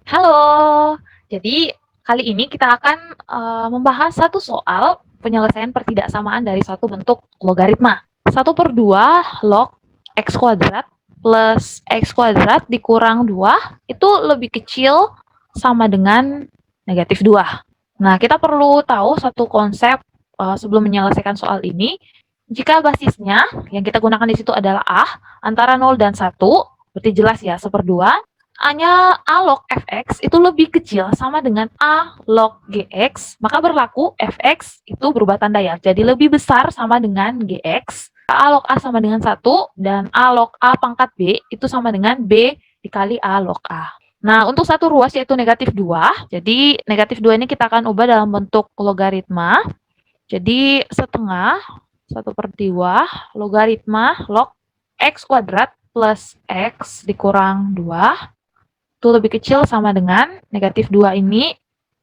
Halo, jadi kali ini kita akan membahas satu soal penyelesaian pertidaksamaan dari satu bentuk logaritma. 1/2 log x kuadrat plus x kuadrat dikurang 2 itu lebih kecil sama dengan negatif 2. Nah, kita perlu tahu satu konsep sebelum menyelesaikan soal ini. Jika basisnya yang kita gunakan di situ adalah A, antara 0 dan 1, berarti jelas ya, 1/2. A-nya A log fx itu lebih kecil sama dengan A log gx, maka berlaku fx itu berubah tanda ya. Jadi lebih besar sama dengan gx. A log A sama dengan 1 dan A log A pangkat B itu sama dengan B dikali A log A. Nah, untuk satu ruas yaitu negatif 2, jadi negatif 2 ini kita akan ubah dalam bentuk logaritma. Jadi setengah 1/2 logaritma log x kuadrat plus x dikurang 2 itu lebih kecil sama dengan negatif 2 ini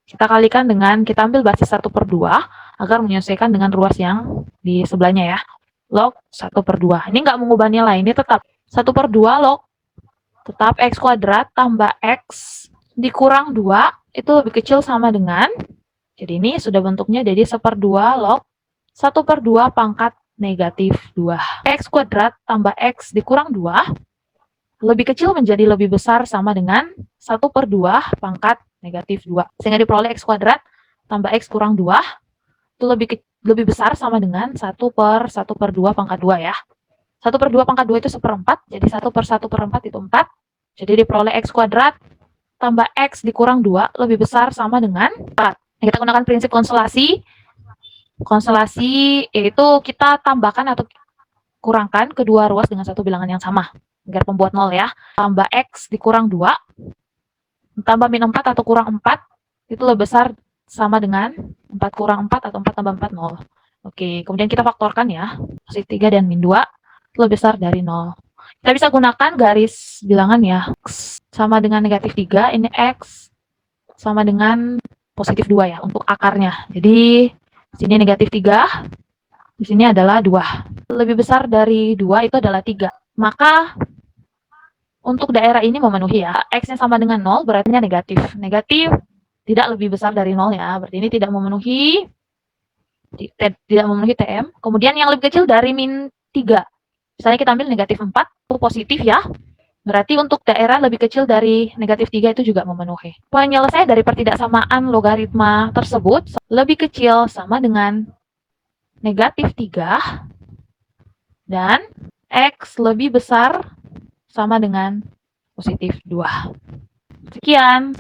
kita kalikan dengan, kita ambil basis 1/2 agar menyesuaikan dengan ruas yang di sebelahnya ya. Log 1/2. Ini nggak mengubah nilai, ini tetap 1/2 log tetap x kuadrat tambah x dikurang 2 itu lebih kecil sama dengan, jadi ini sudah bentuknya jadi 1/2 log 1/2 pangkat negatif 2. X kuadrat tambah x dikurang 2 lebih kecil menjadi lebih besar sama dengan 1/2 pangkat negatif 2. Sehingga diperoleh x kuadrat tambah x kurang 2 itu lebih besar sama dengan 1/1/2 pangkat 2 ya. 1/2 pangkat 2 itu 1/4, jadi 1/1/4 itu 4. Jadi diperoleh x kuadrat tambah x dikurang 2 lebih besar sama dengan 4. Nah, kita gunakan prinsip konsolasi. Konsolasi yaitu kita tambahkan atau kurangkan kedua ruas dengan satu bilangan yang sama agar pembuat 0 ya. Tambah x dikurang 2 tambah min 4 atau kurang 4 itu lebih besar sama dengan 4 kurang 4 atau 4 tambah 4 0. Oke, kemudian kita faktorkan ya. Positif 3 dan min 2 lebih besar dari 0. Kita bisa gunakan garis bilangan ya. X sama dengan negatif 3, ini x sama dengan positif 2 ya untuk akarnya. Jadi di sini negatif 3, di sini adalah 2. Lebih besar dari 2 itu adalah 3. Maka untuk daerah ini memenuhi ya. X-nya sama dengan 0 berarti negatif. Negatif tidak lebih besar dari 0 ya. Berarti ini tidak memenuhi TM. Kemudian yang lebih kecil dari min 3. Misalnya kita ambil negatif 4, itu positif ya. Berarti untuk daerah lebih kecil dari negatif 3 itu juga memenuhi. Penyelesaian dari pertidaksamaan logaritma tersebut lebih kecil sama dengan negatif 3 dan X lebih besar sama dengan positif 2. Sekian.